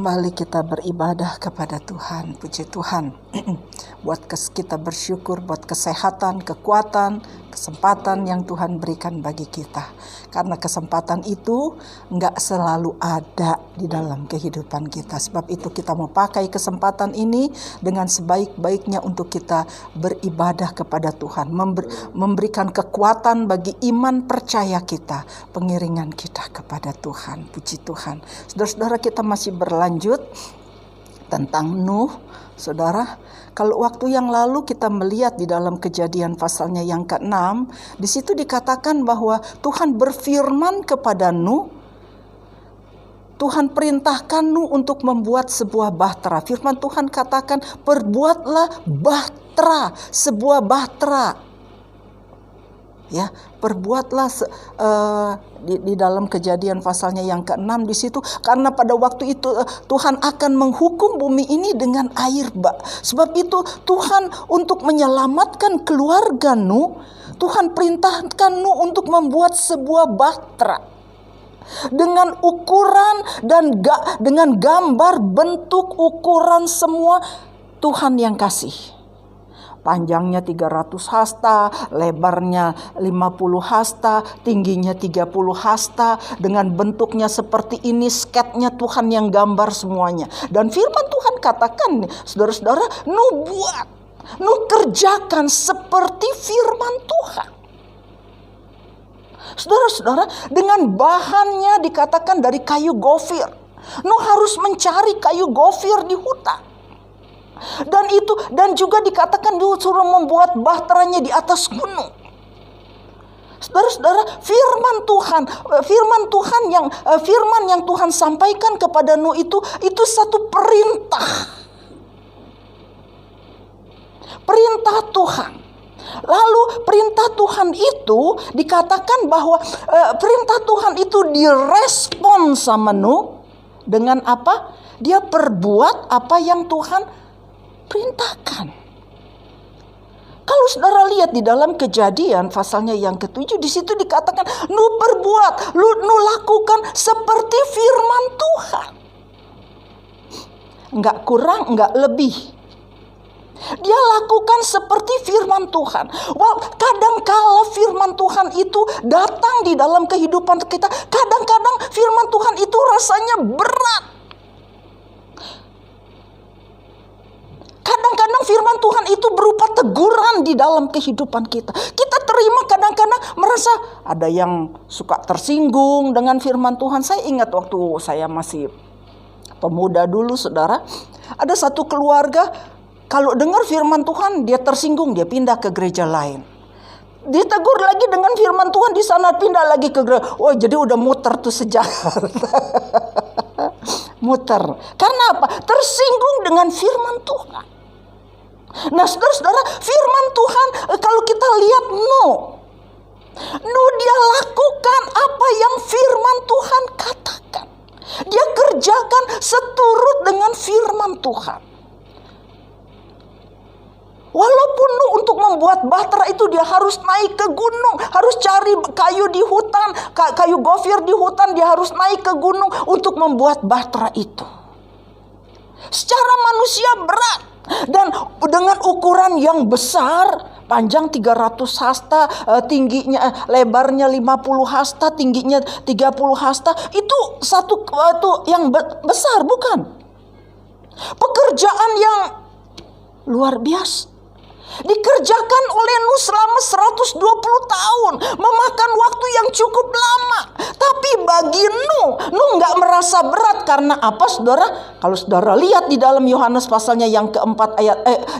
kembali kita beribadah kepada Tuhan. Puji Tuhan. Buat kita bersyukur buat kesehatan, kekuatan, kesempatan yang Tuhan berikan bagi kita. Karena kesempatan itu enggak selalu ada di dalam kehidupan kita. Sebab itu kita mau pakai kesempatan ini dengan sebaik-baiknya untuk kita beribadah kepada Tuhan. Memberikan kekuatan bagi iman percaya kita, pengiringan kita kepada Tuhan. Puji Tuhan. Saudara-saudara, kita masih berlanjut tentang Nuh. Saudara, kalau waktu yang lalu kita melihat di dalam Kejadian pasalnya yang ke-6, di situ dikatakan bahwa Tuhan berfirman kepada Nuh. Tuhan perintahkan Nuh untuk membuat sebuah bahtera. Firman Tuhan katakan, perbuatlah bahtera, sebuah bahtera. Ya, perbuatlah di dalam Kejadian pasalnya yang ke-6 di situ, karena pada waktu itu Tuhan akan menghukum bumi ini dengan air bah. Sebab itu Tuhan untuk menyelamatkan keluarga Nuh, Tuhan perintahkan Nuh untuk membuat sebuah bahtera dengan ukuran dan dengan gambar bentuk ukuran semua Tuhan yang kasih. Panjangnya 300 hasta, lebarnya 50 hasta, tingginya 30 hasta. Dengan bentuknya seperti ini, sketnya Tuhan yang gambar semuanya. Dan firman Tuhan katakan, saudara-saudara, Nuh kerjakan seperti firman Tuhan. Saudara-saudara, dengan bahannya dikatakan dari kayu gofir. Nuh harus mencari kayu gofir di hutan. Dan juga dikatakan disuruh membuat bahteranya di atas gunung. Saudara-saudara, firman yang Tuhan sampaikan kepada Nuh itu satu perintah. Perintah Tuhan. Lalu perintah Tuhan itu dikatakan bahwa perintah Tuhan itu direspon sama Nuh dengan apa? Dia perbuat apa yang Tuhan perintahkan. Kalau saudara lihat di dalam Kejadian pasalnya yang ke-7, di situ dikatakan Nuh perbuat, Nuh lakukan seperti firman Tuhan. Enggak kurang, enggak lebih. Dia lakukan seperti firman Tuhan. Kadang-kala firman Tuhan itu datang di dalam kehidupan kita. Kadang-kadang firman Tuhan itu rasanya berat. Kadang-kadang firman Tuhan itu berupa teguran di dalam kehidupan kita. Kita terima, kadang-kadang merasa ada yang suka tersinggung dengan firman Tuhan. Saya ingat waktu saya masih pemuda dulu, saudara. Ada satu keluarga, kalau dengar firman Tuhan dia tersinggung, dia pindah ke gereja lain. Ditegur lagi dengan firman Tuhan, di sana pindah lagi ke gereja. Oh, jadi udah muter tuh sejarah. Muter. Karena apa? Tersinggung dengan firman Tuhan. Nah, saudara-saudara, firman Tuhan, kalau kita lihat Nuh dia lakukan apa yang firman Tuhan katakan. Dia kerjakan seturut dengan firman Tuhan. Walaupun Nuh untuk membuat bahtera itu dia harus naik ke gunung, harus cari kayu di hutan, kayu gofir di hutan, dia harus naik ke gunung untuk membuat bahtera itu. Secara manusia berat. Dan dengan ukuran yang besar, panjang 300 hasta, tingginya, lebarnya 50 hasta, tingginya 30 hasta, itu satu yang besar, bukan? Pekerjaan yang luar biasa. Dikerjakan oleh Nuh selama 120 tahun, memakan waktu yang cukup lama. Tapi bagi Nuh nggak merasa berat. Karena apa, saudara? Kalau saudara lihat di dalam Yohanes pasalnya yang keempat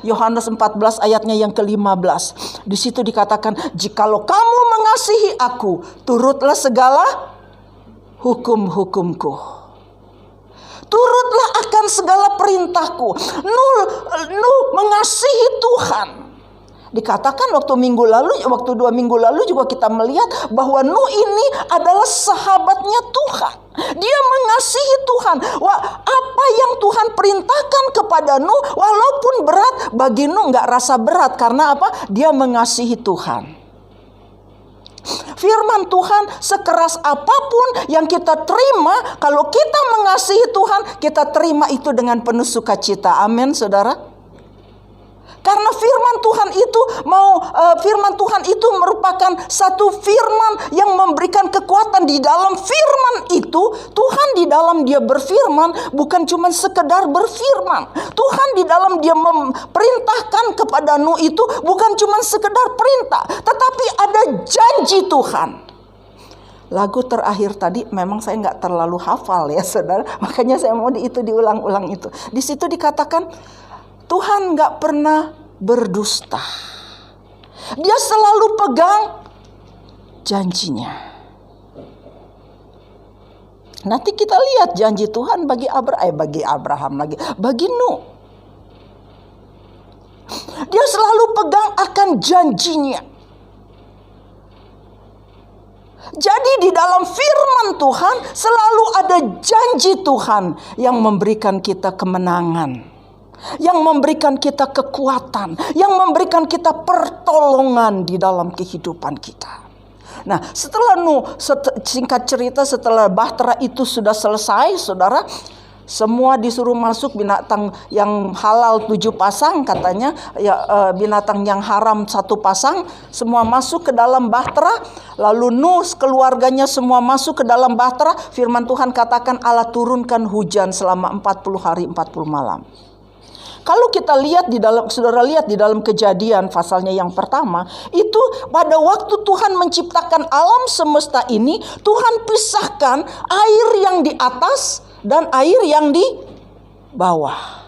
Yohanes 14 ayatnya yang ke-15. Di situ dikatakan, jikalau kamu mengasihi aku, turutlah segala hukum-hukumku. Turutlah akan segala perintahku. Nuh mengasihi Tuhan. Dikatakan waktu 2 minggu lalu juga kita melihat bahwa Nuh ini adalah sahabatnya Tuhan. Dia mengasihi Tuhan. Apa yang Tuhan perintahkan kepada Nuh, walaupun berat, bagi Nuh nggak rasa berat. Karena apa? Dia mengasihi Tuhan. firman Tuhan sekeras apapun yang kita terima, kalau kita mengasihi Tuhan, kita terima itu dengan penuh sukacita. Amin, saudara. Karena firman Tuhan itu merupakan satu firman yang memberikan kekuatan. Di dalam firman itu, Tuhan di dalam dia berfirman bukan cuma sekedar berfirman. Tuhan di dalam dia memerintahkan kepada Nuh itu bukan cuma sekedar perintah, tetapi ada janji Tuhan. Lagu terakhir tadi memang saya nggak terlalu hafal ya, saudara. Makanya saya mau itu diulang-ulang itu. Di situ dikatakan Tuhan nggak pernah berdusta. Dia selalu pegang janjinya. Nanti kita lihat janji Tuhan bagi Abraham lagi, bagi Nuh. Dia selalu pegang akan janjinya. Jadi di dalam firman Tuhan selalu ada janji Tuhan yang memberikan kita kemenangan, yang memberikan kita kekuatan, yang memberikan kita pertolongan di dalam kehidupan kita. Nah, setelah singkat cerita, setelah bahtera itu sudah selesai, saudara, semua disuruh masuk. Binatang yang halal 7 pasang katanya, binatang yang haram 1 pasang, semua masuk ke dalam bahtera. Lalu Nuh keluarganya semua masuk ke dalam bahtera. Firman Tuhan katakan Allah turunkan hujan selama 40 hari 40 malam. Kalau kita lihat saudara lihat di dalam Kejadian pasalnya yang pertama, itu pada waktu Tuhan menciptakan alam semesta ini, Tuhan pisahkan air yang di atas dan air yang di bawah.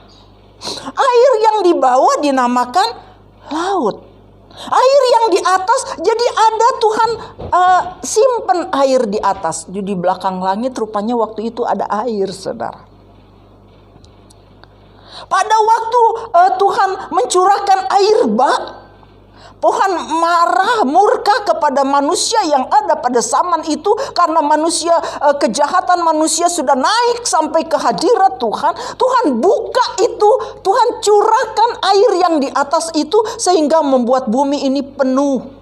Air yang di bawah dinamakan laut. Air yang di atas, jadi ada Tuhan simpen air di atas. Jadi di belakang langit rupanya waktu itu ada air, saudara. Pada waktu Tuhan mencurahkan air bah, Tuhan marah, murka kepada manusia yang ada pada zaman itu. Karena kejahatan manusia sudah naik sampai ke hadirat Tuhan. Tuhan buka itu, Tuhan curahkan air yang di atas itu, sehingga membuat bumi ini penuh.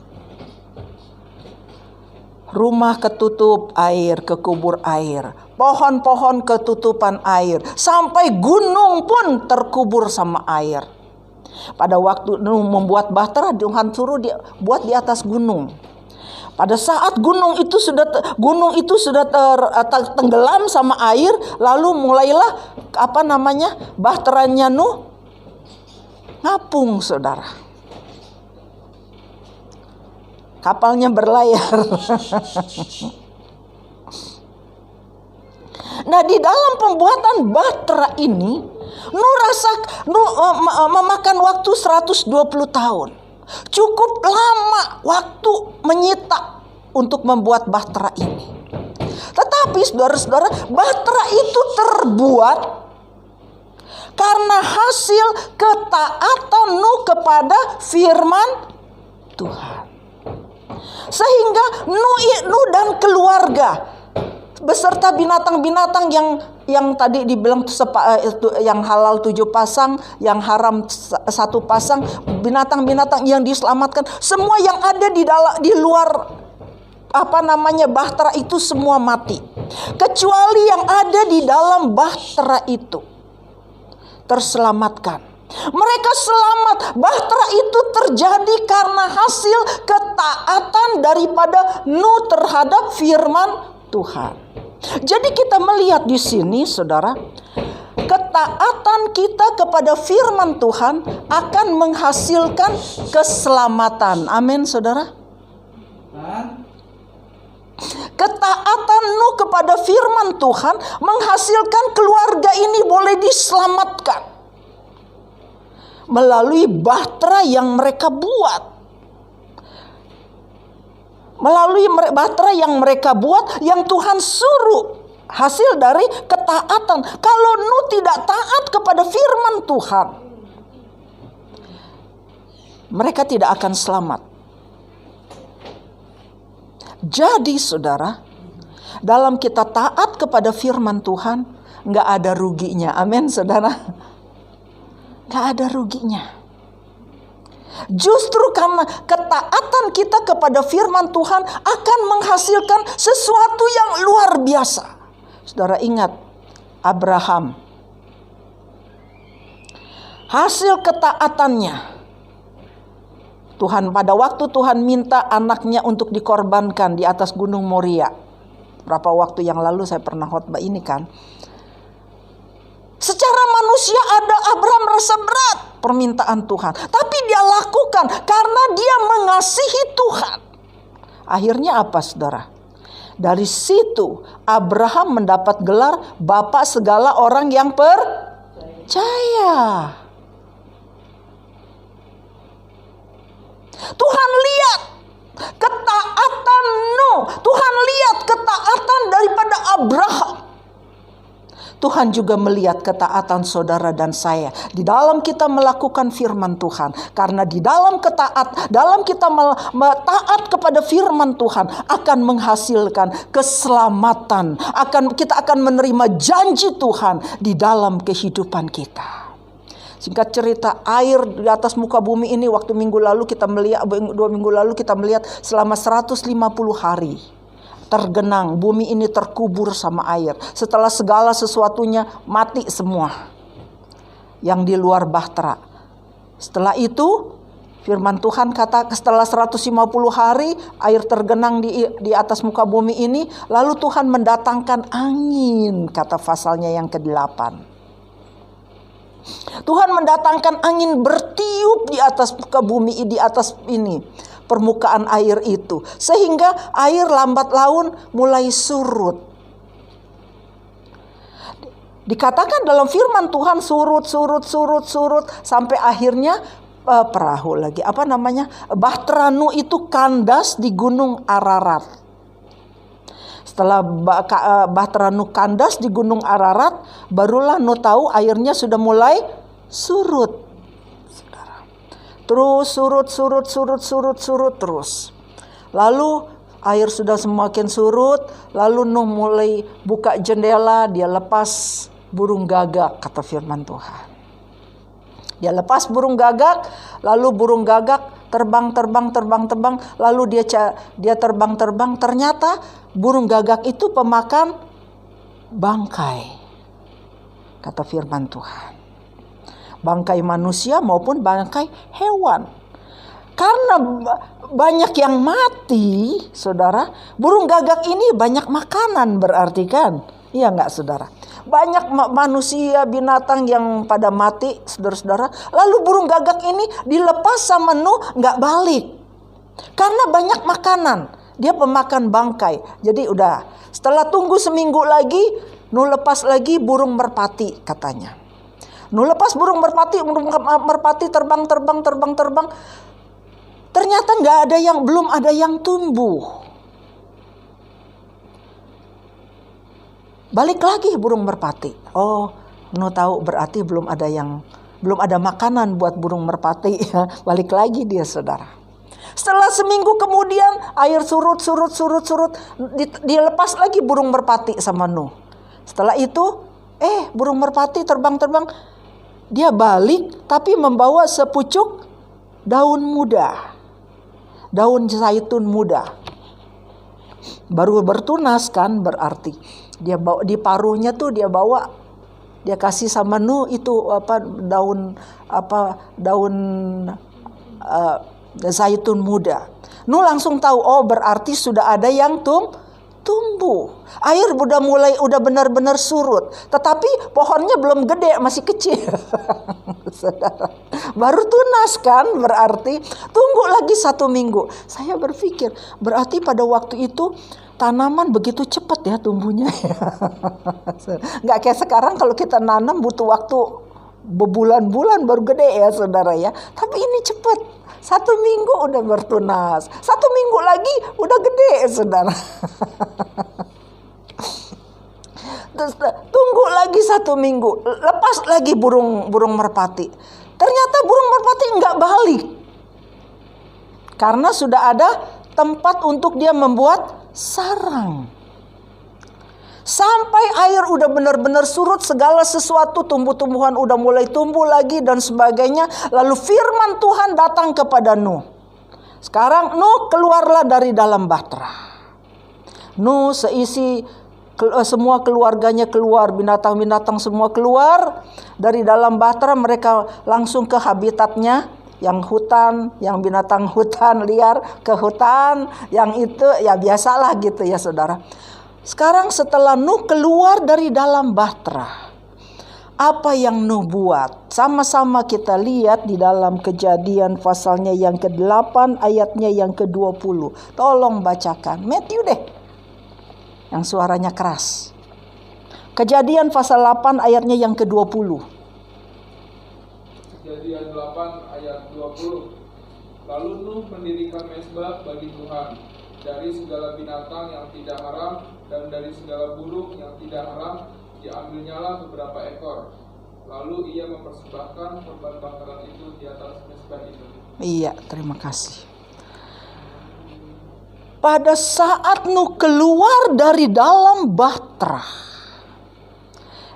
Rumah ketutup air, kekubur air. Pohon-pohon ketutupan air. Sampai gunung pun terkubur sama air. Pada waktu Nuh membuat bahtera, Tuhan suruh dia buat di atas gunung. Pada saat gunung itu sudah tenggelam sama air, lalu mulailah bahteranya Nuh ngapung, saudara. Kapalnya berlayar. Nah, di dalam pembuatan bahtera ini, Nuh memakan waktu 120 tahun. Cukup lama waktu menyita untuk membuat bahtera ini. Tetapi saudara-saudara, bahtera itu terbuat karena hasil ketaatan Nuh kepada firman Tuhan. Sehingga Nuh dan keluarga beserta binatang-binatang yang tadi dibilang yang halal 7 pasang, yang haram 1 pasang, binatang-binatang yang diselamatkan, semua yang ada di luar bahtera itu semua mati. Kecuali yang ada di dalam bahtera itu terselamatkan. Mereka selamat. Bahtera itu terjadi karena hasil ketaatan daripada Nuh terhadap firman Tuhan. Jadi kita melihat di sini, saudara, ketaatan kita kepada firman Tuhan akan menghasilkan keselamatan. Amin, saudara. Ketaatan Nuh kepada firman Tuhan menghasilkan keluarga ini boleh diselamatkan melalui bahtera yang mereka buat. Melalui bahtera yang mereka buat, yang Tuhan suruh, hasil dari ketaatan. Kalau Nuh tidak taat kepada firman Tuhan, mereka tidak akan selamat. Jadi saudara, dalam kita taat kepada firman Tuhan, nggak ada ruginya. Amin, saudara. Gak ada ruginya. Justru karena ketaatan kita kepada firman Tuhan akan menghasilkan sesuatu yang luar biasa. Saudara ingat Abraham. Hasil ketaatannya, Tuhan pada waktu Tuhan minta anaknya untuk dikorbankan di atas Gunung Moria. Berapa waktu yang lalu saya pernah khotbah ini kan. Secara manusia ada Abraham merasa berat permintaan Tuhan. Tapi dia lakukan karena dia mengasihi Tuhan. Akhirnya apa saudara? Dari situ Abraham mendapat gelar Bapa segala orang yang percaya. Tuhan lihat ketaatan Nuh. Tuhan lihat ketaatan daripada Abraham. Tuhan juga melihat ketaatan saudara dan saya di dalam kita melakukan firman Tuhan. Karena di dalam kita taat kepada firman Tuhan akan menghasilkan keselamatan. Kita akan menerima janji Tuhan di dalam kehidupan kita. Singkat cerita, air di atas muka bumi ini waktu 2 minggu lalu kita melihat selama 150 hari. Tergenang, bumi ini terkubur sama air. Setelah segala sesuatunya mati semua yang di luar bahtera. Setelah itu firman Tuhan kata setelah 150 hari air tergenang di atas muka bumi ini. Lalu Tuhan mendatangkan angin, kata pasalnya yang ke-8. Tuhan mendatangkan angin bertiup di atas muka bumi, di atas ini permukaan air itu, sehingga air lambat laun mulai surut. Dikatakan dalam firman Tuhan surut sampai akhirnya Bahtera Nuh itu kandas di Gunung Ararat. Setelah Bahtera Nuh kandas di Gunung Ararat, barulah Nuh tahu airnya sudah mulai surut. Saudara. Terus surut terus. Lalu air sudah semakin surut, lalu Nuh mulai buka jendela, dia lepas burung gagak, kata firman Tuhan. Dia lepas burung gagak, lalu burung gagak terbang, lalu dia terbang, ternyata burung gagak itu pemakan bangkai, kata firman Tuhan. Bangkai manusia maupun bangkai hewan. Karena banyak yang mati, saudara, burung gagak ini banyak makanan berarti kan? Iya enggak saudara? Banyak manusia, binatang yang pada mati, saudara-saudara. Lalu burung gagak ini dilepas sama Nuh, nggak balik. Karena banyak makanan. Dia pemakan bangkai. Jadi udah, setelah tunggu seminggu lagi, Nuh lepas lagi burung merpati katanya. Nuh lepas burung merpati terbang. Ternyata belum ada yang tumbuh. Balik lagi burung merpati. Oh, Nuh tahu berarti belum ada makanan buat burung merpati. Balik lagi dia saudara. Setelah seminggu kemudian air surut. Dilepas lagi burung merpati sama Nuh. Setelah itu burung merpati terbang. Dia balik tapi membawa sepucuk daun muda. Daun zaitun muda. Baru bertunas kan berarti. Dia bawa di paruhnya tuh dia kasih sama Nuh itu daun zaitun muda. Nuh langsung tahu, oh berarti sudah ada yang tumbuh. Air udah benar-benar surut, tetapi pohonnya belum gede, masih kecil. Saudara, baru tunas kan berarti. Tunggu lagi 1 minggu. Saya berpikir berarti pada waktu itu tanaman begitu cepat ya tumbuhnya. Nggak kayak sekarang kalau kita nanam butuh waktu berbulan-bulan baru gede ya saudara ya. Tapi ini cepat. 1 minggu udah bertunas. 1 minggu lagi udah gede saudara. Terus, tunggu lagi 1 minggu. Lepas lagi burung merpati. Ternyata burung merpati nggak balik. Karena sudah ada tempat untuk dia membuat sarang. Sampai air udah benar-benar surut, segala sesuatu, tumbuh-tumbuhan udah mulai tumbuh lagi dan sebagainya. Lalu firman Tuhan datang kepada Nuh. Sekarang Nuh keluarlah dari dalam bahtera. Nuh semua keluarganya keluar, binatang-binatang semua keluar dari dalam bahtera. Mereka langsung ke habitatnya, yang hutan, yang binatang hutan liar ke hutan, yang itu ya biasalah gitu ya saudara. Sekarang setelah Nuh keluar dari dalam bahtera, apa yang Nuh buat? Sama-sama kita lihat di dalam Kejadian pasalnya yang ke-8 ayatnya yang ke-20. Tolong bacakan. Matthew deh. Yang suaranya keras. Kejadian pasal 8 ayatnya yang ke-20. Kejadian 8 ayat 20. Lalu Nuh mendirikan mezbah bagi Tuhan dari segala binatang yang tidak haram dan dari segala burung yang tidak haram, diambilnyalah beberapa ekor. Lalu ia mempersembahkan korban bakaran itu di atas mezbah itu. Iya, terima kasih. Pada saat Nuh keluar dari dalam bahtera,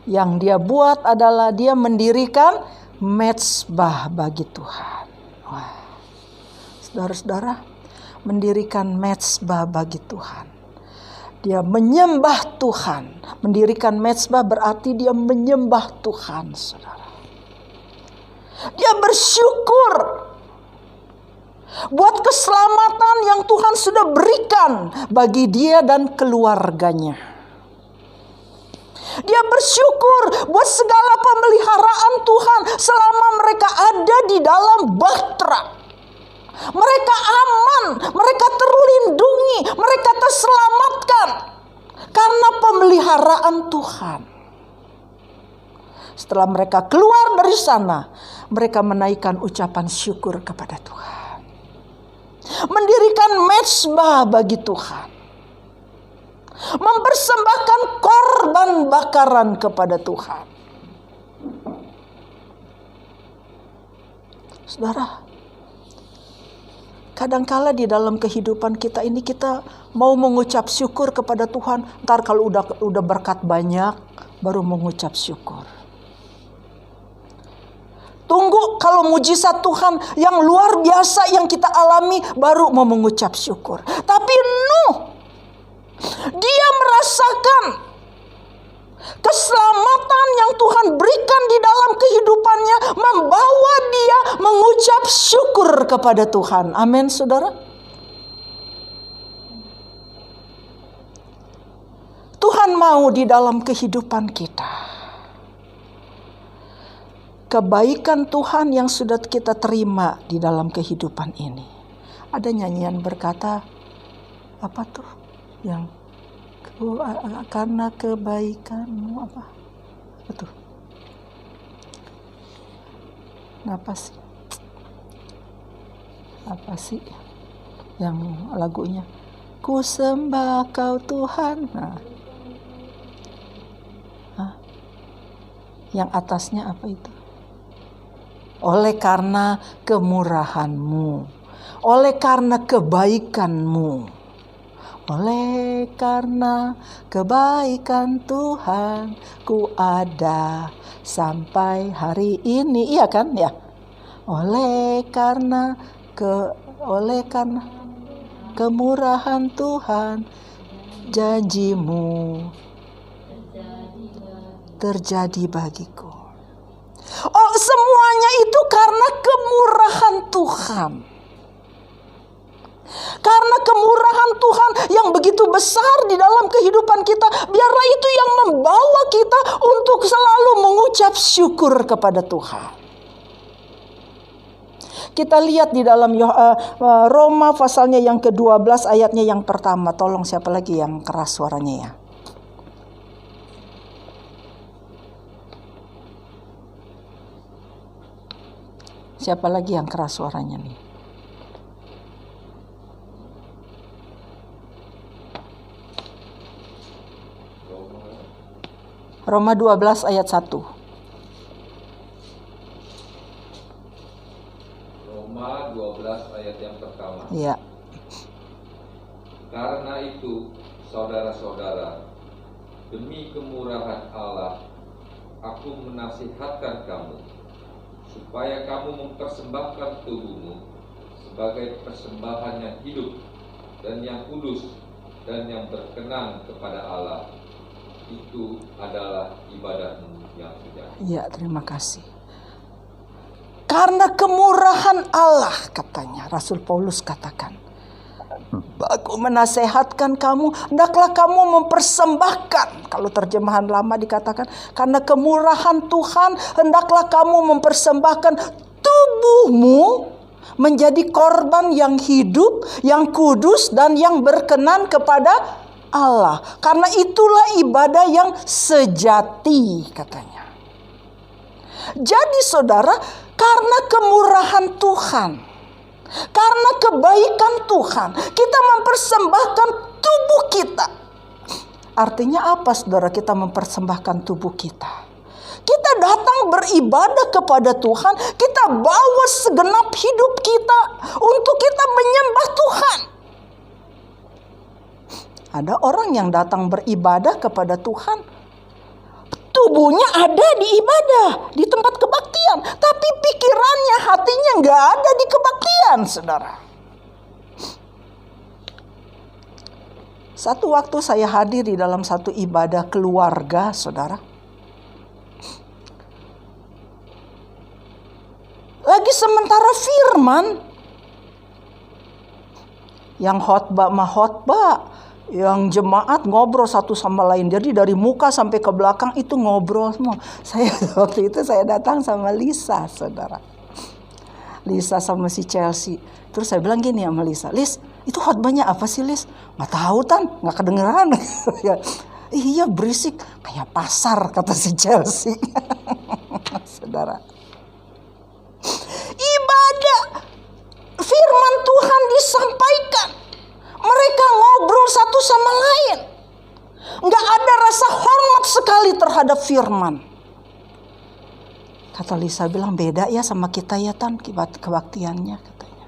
yang dia buat adalah dia mendirikan mezbah bagi Tuhan. Wah, saudara-saudara, mendirikan mezbah bagi Tuhan. Dia menyembah Tuhan. Mendirikan mezbah berarti dia menyembah Tuhan, saudara. Dia bersyukur buat keselamatan yang Tuhan sudah berikan bagi dia dan keluarganya. Dia bersyukur buat segala pemeliharaan Tuhan selama mereka ada di dalam bahtera. Mereka aman, mereka terlindungi, mereka terselamatkan karena pemeliharaan Tuhan. Setelah mereka keluar dari sana, mereka menaikkan ucapan syukur kepada Tuhan. Mendirikan mezbah bagi Tuhan. Mempersembahkan korban bakaran kepada Tuhan. Saudara, kadangkala di dalam kehidupan kita ini kita mau mengucap syukur kepada Tuhan. Ntar kalau udah berkat banyak baru mengucap syukur. Tunggu kalau mujizat Tuhan yang luar biasa yang kita alami baru mau mengucap syukur. Tapi Nuh, dia merasakan keselamatan yang Tuhan berikan di dalam kehidupannya membawa dia mengucap syukur kepada Tuhan. Amin, saudara. Tuhan mau di dalam kehidupan kita, kebaikan Tuhan yang sudah kita terima di dalam kehidupan ini. Ada nyanyian berkata, apa tuh? Yang karena kebaikanmu apa tuh? Apa sih yang lagunya? Ku sembah kau Tuhan. Yang atasnya apa itu? Oleh karena kemurahan-Mu, oleh karena kebaikan-Mu, oleh karena kebaikan Tuhan, ku ada sampai hari ini. Iya kan ya? Oleh karena kemurahan Tuhan, janji-Mu terjadi bagiku. Oh, semuanya itu karena kemurahan Tuhan. Karena kemurahan Tuhan yang begitu besar di dalam kehidupan kita, biarlah itu yang membawa kita untuk selalu mengucap syukur kepada Tuhan. Kita lihat di dalam Roma pasalnya yang ke-12 ayatnya yang pertama. Tolong siapa lagi yang keras suaranya ya? Siapa lagi yang keras suaranya nih? Roma 12 ayat 1. Roma 12 ayat yang pertama. Iya. Karena itu, saudara-saudara, Demi kemurahan Allah, aku menasihatkan kamu, supaya kamu mempersembahkan tubuhmu sebagai persembahan yang hidup dan yang kudus dan yang berkenan kepada Allah. Itu adalah ibadahmu yang sejati. Ya, terima kasih. Karena kemurahan Allah, katanya Rasul Paulus katakan, aku menasehatkan kamu, hendaklah kamu mempersembahkan. Kalau terjemahan lama dikatakan, karena kemurahan Tuhan, hendaklah kamu mempersembahkan tubuhmu menjadi korban yang hidup, yang kudus, dan yang berkenan kepada Allah. Karena itulah ibadah yang sejati, katanya. Jadi saudara, karena kemurahan Tuhan, karena kebaikan Tuhan, kita mempersembahkan tubuh kita. Artinya apa saudara kita mempersembahkan tubuh kita? Kita datang beribadah kepada Tuhan, kita bawa segenap hidup kita untuk kita menyembah Tuhan. Ada orang yang datang beribadah kepada Tuhan, tubuhnya ada di ibadah, di tempat kebaktian, tapi pikirannya, hatinya nggak ada di kebaktian, saudara. Satu waktu saya hadir di dalam satu ibadah keluarga, saudara. Lagi sementara firman, yang khotbah mah khotbah, yang jemaat ngobrol satu sama lain. Jadi dari muka sampai ke belakang itu ngobrol semua. Waktu itu saya datang sama Lisa, saudara. Lisa sama si Chelsea. Terus saya bilang gini sama Lisa, Lis, itu khotbahnya apa sih, Lis? Nggak tahu Tan, nggak kedengeran. Iya berisik kayak pasar, kata si Chelsea. Saudara, ibadah firman Tuhan disampaikan, mereka ngobrol satu sama lain, nggak ada rasa hormat sekali terhadap firman. Kata Lisa bilang, beda ya sama kita ya Tan, kebaktiannya, katanya.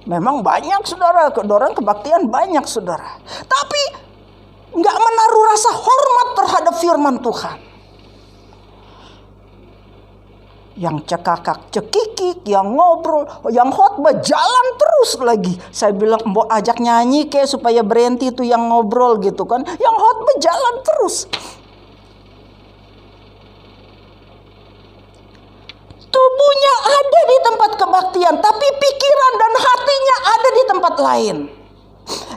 Memang banyak saudara, orang kebaktian banyak saudara, tapi nggak menaruh rasa hormat terhadap firman Tuhan. Yang cekakak cekikik, yang ngobrol, yang khotbah jalan terus lagi. Saya bilang, mau ajak nyanyi kayak supaya berhenti tuh yang ngobrol gitu kan. Yang khotbah jalan terus. Tubuhnya ada di tempat kebaktian, tapi pikiran dan hatinya ada di tempat lain.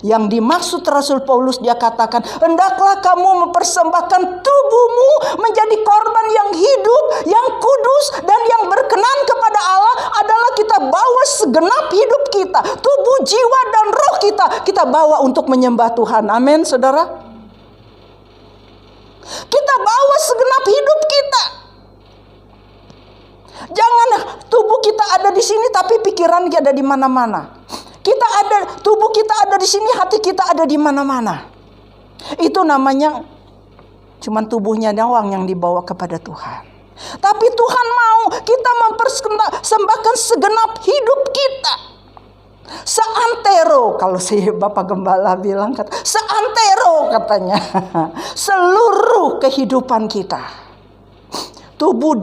Yang dimaksud Rasul Paulus, dia katakan, hendaklah kamu mempersembahkan tubuhmu menjadi korban yang hidup, yang kudus, dan yang berkenan kepada Allah. Adalah kita bawa segenap hidup kita, tubuh, jiwa, dan roh kita bawa untuk menyembah Tuhan. Amin, saudara. Kita bawa segenap hidup kita. Jangan tubuh kita ada di sini tapi pikiran kita ada di mana-mana. Tubuh kita ada di sini, hati kita ada di mana-mana. Itu namanya cuman tubuhnya doang yang dibawa kepada Tuhan. Tapi Tuhan mau kita mempersembahkan segenap hidup kita. Seantero, kalau si Bapak Gembala bilang, seantero katanya. Seluruh kehidupan kita. Tubuh,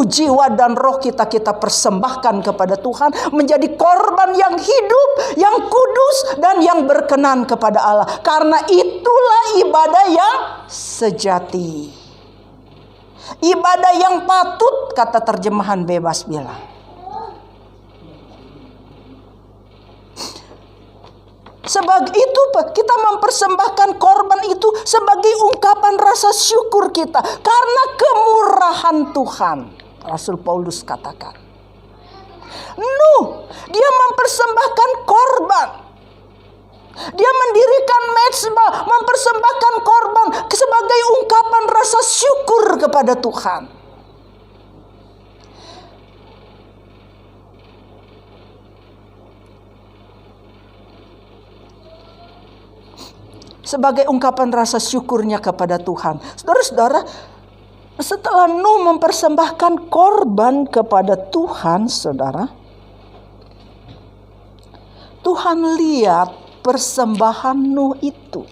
jiwa, dan roh kita persembahkan kepada Tuhan menjadi korban yang hidup, yang kudus, dan yang berkenan kepada Allah. Karena itulah ibadah yang sejati. Ibadah yang patut, kata terjemahan bebas bilang. Sebagai itu kita mempersembahkan korban itu sebagai ungkapan rasa syukur kita karena kemurahan Tuhan. Rasul Paulus katakan, dia mempersembahkan korban. Dia mendirikan mezbah, mempersembahkan korban sebagai ungkapan rasa syukur kepada Tuhan. Sebagai ungkapan rasa syukurnya kepada Tuhan. Saudara-saudara, setelah Nuh mempersembahkan korban kepada Tuhan, saudara, Tuhan lihat persembahan Nuh itu.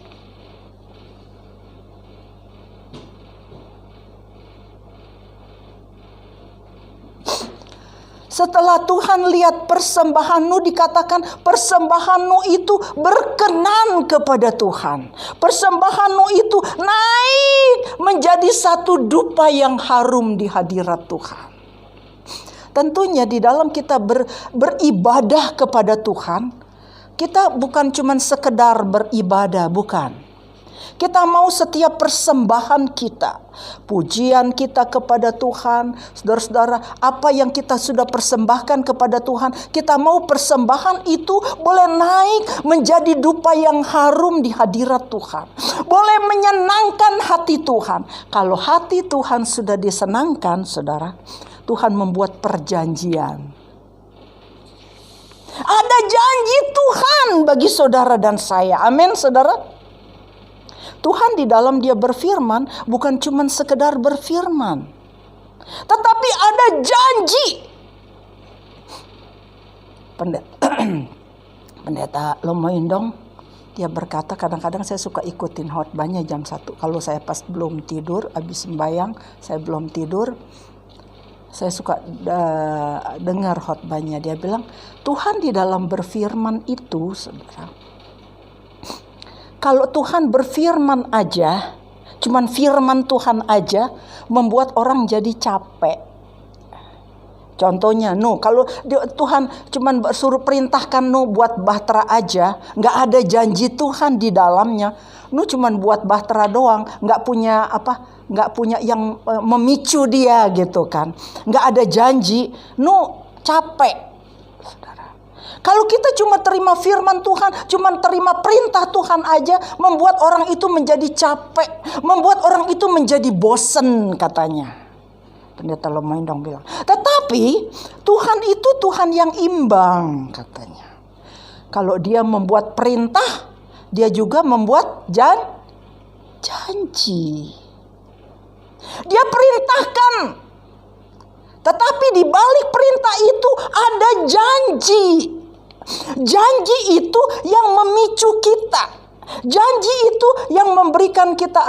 Setelah Tuhan lihat persembahanmu, dikatakan persembahanmu itu berkenan kepada Tuhan. Persembahanmu itu naik menjadi satu dupa yang harum di hadirat Tuhan. Tentunya di dalam kita beribadah kepada Tuhan, kita bukan cuma sekedar beribadah, bukan. Kita mau setiap persembahan kita, pujian kita kepada Tuhan, saudara-saudara, apa yang kita sudah persembahkan kepada Tuhan, kita mau persembahan itu boleh naik menjadi dupa yang harum di hadirat Tuhan. Boleh menyenangkan hati Tuhan. Kalau hati Tuhan sudah disenangkan, saudara, Tuhan membuat perjanjian. Ada janji Tuhan bagi saudara dan saya. Amin, saudara. Tuhan di dalam dia berfirman bukan cuma sekedar berfirman, tetapi ada janji. Pendeta Lomoindong dia berkata, kadang-kadang saya suka ikutin khotbahnya jam 1. Kalau saya pas belum tidur, habis sembahyang, saya belum tidur, saya suka dengar khotbahnya. Dia bilang, Tuhan di dalam berfirman itu, saudara, kalau Tuhan berfirman aja, cuman firman Tuhan aja, membuat orang jadi capek. Contohnya, kalau Tuhan cuman suruh perintahkan buat bahtera aja, nggak ada janji Tuhan di dalamnya. Cuman buat bahtera doang, nggak punya yang memicu dia gitu kan. Nggak ada janji, capek. Kalau kita cuma terima firman Tuhan, cuma terima perintah Tuhan aja, membuat orang itu menjadi capek, membuat orang itu menjadi bosen katanya. Pendeta Lomoindong bilang. Tetapi Tuhan itu Tuhan yang imbang katanya. Kalau dia membuat perintah, dia juga membuat janji. Dia perintahkan. Tetapi di balik perintah itu ada janji. Janji itu yang memicu kita. Janji itu yang memberikan kita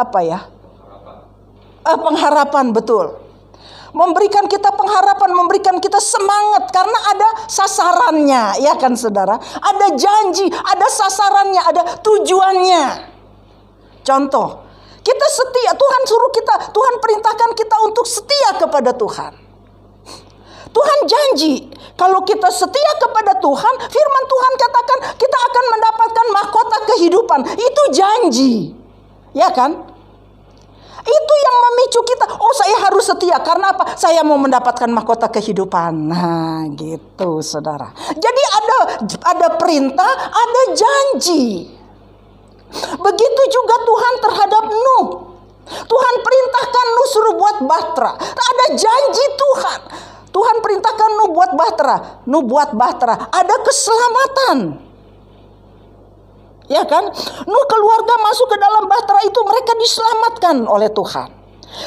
pengharapan, betul. Memberikan kita pengharapan, memberikan kita semangat karena ada sasarannya, ya kan saudara? Ada janji, ada sasarannya, ada tujuannya. Contoh, kita setia, Tuhan perintahkan kita untuk setia kepada Tuhan. Tuhan janji, kalau kita setia kepada Tuhan, firman Tuhan katakan kita akan mendapatkan mahkota kehidupan. Itu janji. Ya kan? Itu yang memicu kita. Oh, saya harus setia. Karena apa? Saya mau mendapatkan mahkota kehidupan. Nah, gitu, saudara. Jadi ada perintah, ada janji. Begitu juga Tuhan terhadap Nuh. Tuhan perintahkan Nuh suruh buat bahtera. Ada janji Tuhan. Tuhan perintahkan Nuh buat bahtera. Ada keselamatan. Ya kan? Nuh keluarga masuk ke dalam bahtera itu, mereka diselamatkan oleh Tuhan.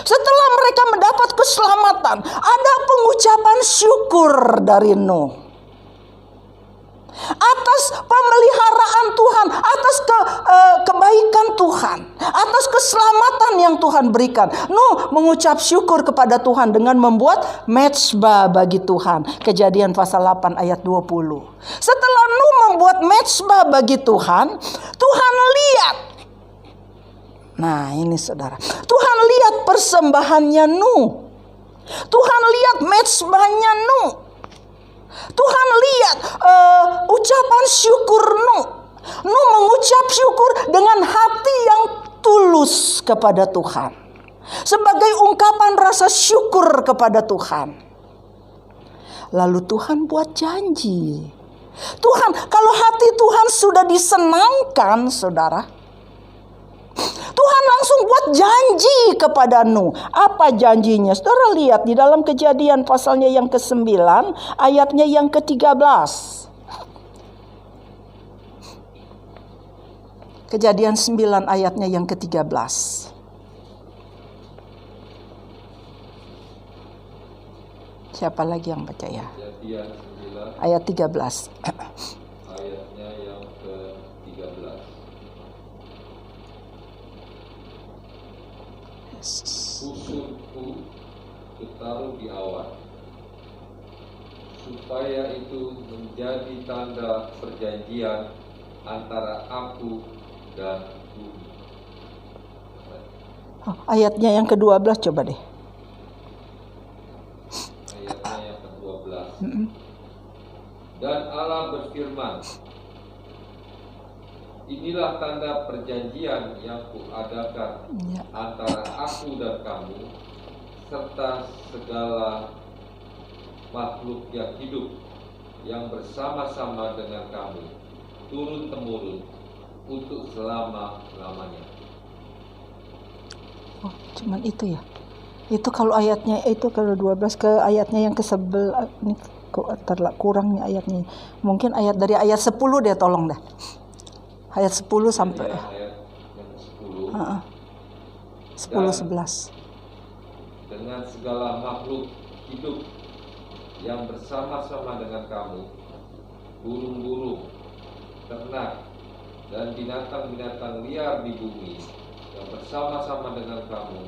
Setelah mereka mendapat keselamatan, ada pengucapan syukur dari Nuh. Atas pemeliharaan Tuhan, atas kebaikan Tuhan, atas keselamatan yang Tuhan berikan. Nuh mengucap syukur kepada Tuhan dengan membuat mezbah bagi Tuhan. Kejadian pasal 8 ayat 20. Setelah Nuh membuat mezbah bagi Tuhan, Tuhan lihat. Nah ini saudara, Tuhan lihat persembahannya Nuh. Tuhan lihat mezbahnya Nuh. Tuhan lihat ucapan syukur Nuh. Nuh mengucap syukur dengan hati yang tulus kepada Tuhan. Sebagai ungkapan rasa syukur kepada Tuhan. Lalu Tuhan buat janji. Tuhan, kalau hati Tuhan sudah disenangkan, saudara, Tuhan langsung buat janji kepada Nuh. Apa janjinya? Saudara lihat di dalam Kejadian pasalnya yang ke-9, ayatnya yang ke-13. Kejadian 9 ayatnya yang ke-13. Siapa lagi yang baca ya? Kejadian 9 ayat 13. ayatnya yang ke-13. Busurku kutaruh di awan, supaya itu menjadi tanda perjanjian antara aku dan bumi. Ayatnya yang ke-12 coba deh. Ayatnya yang ke-12. Dan Allah berfirman, inilah tanda perjanjian yang kuadakan antara aku dan kamu, serta segala makhluk yang hidup yang bersama-sama dengan kamu, turun-temurun, untuk selama-lamanya. Oh, cuman itu ya. Itu kalau ayatnya itu kalau 12 ke ayatnya yang ke-11 ini kok kurangnya ayatnya. Mungkin ayat dari ayat 10 deh, tolong dah. Ayat 10 sampai ayat yang ke-10. 10-11. Dengan segala makhluk hidup yang bersama-sama dengan kamu, burung-burung, ternak, dan binatang-binatang liar di bumi yang bersama-sama dengan kamu,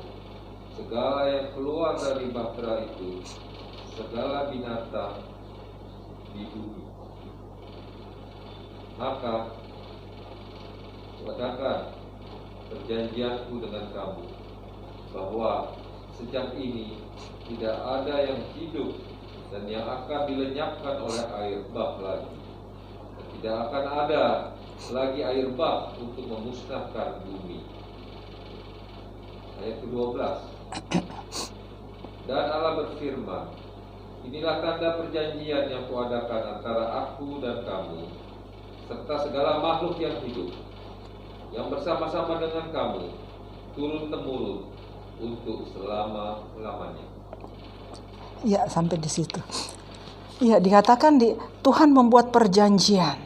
segala yang keluar dari bahtera itu, segala binatang di bumi. Maka katakan perjanjianku dengan kamu, bahwa sejak ini tidak ada yang hidup dan yang akan dilenyapkan oleh air bah lagi. Dan tidak akan ada lagi air bah untuk memusnahkan bumi. Ayat ke-12. Dan Allah berfirman, inilah tanda perjanjian yang kuadakan antara aku dan kamu, serta segala makhluk yang hidup yang bersama-sama dengan kamu, turun-temurun, untuk selama-lamanya. Ya, sampai di situ. Ya, dikatakan Tuhan membuat perjanjian.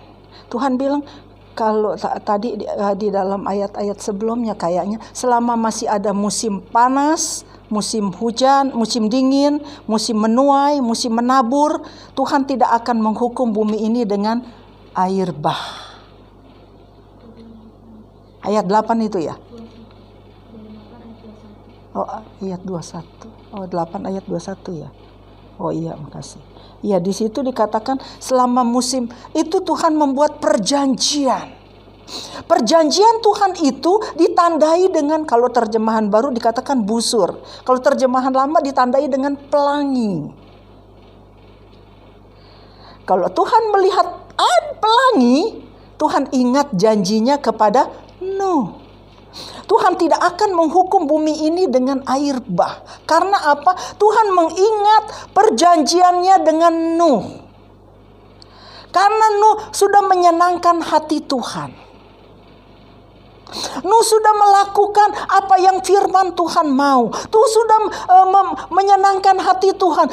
Tuhan bilang kalau tadi di dalam ayat-ayat sebelumnya kayaknya selama masih ada musim panas, musim hujan, musim dingin, musim menuai, musim menabur, Tuhan tidak akan menghukum bumi ini dengan air bah. Ayat 8 itu ya? Oh, ayat 21. Oh, 8 ayat 21 ya. Oh iya, makasih. Ya, di situ dikatakan selama musim itu Tuhan membuat perjanjian. Perjanjian Tuhan itu ditandai dengan, kalau terjemahan baru dikatakan busur. Kalau terjemahan lama ditandai dengan pelangi. Kalau Tuhan melihat pelangi, Tuhan ingat janjinya kepada Nuh. Tuhan tidak akan menghukum bumi ini dengan air bah. Karena apa? Tuhan mengingat perjanjiannya dengan Nuh. Karena Nuh sudah menyenangkan hati Tuhan. Nuh sudah melakukan apa yang firman Tuhan mau. Tuh sudah menyenangkan hati Tuhan,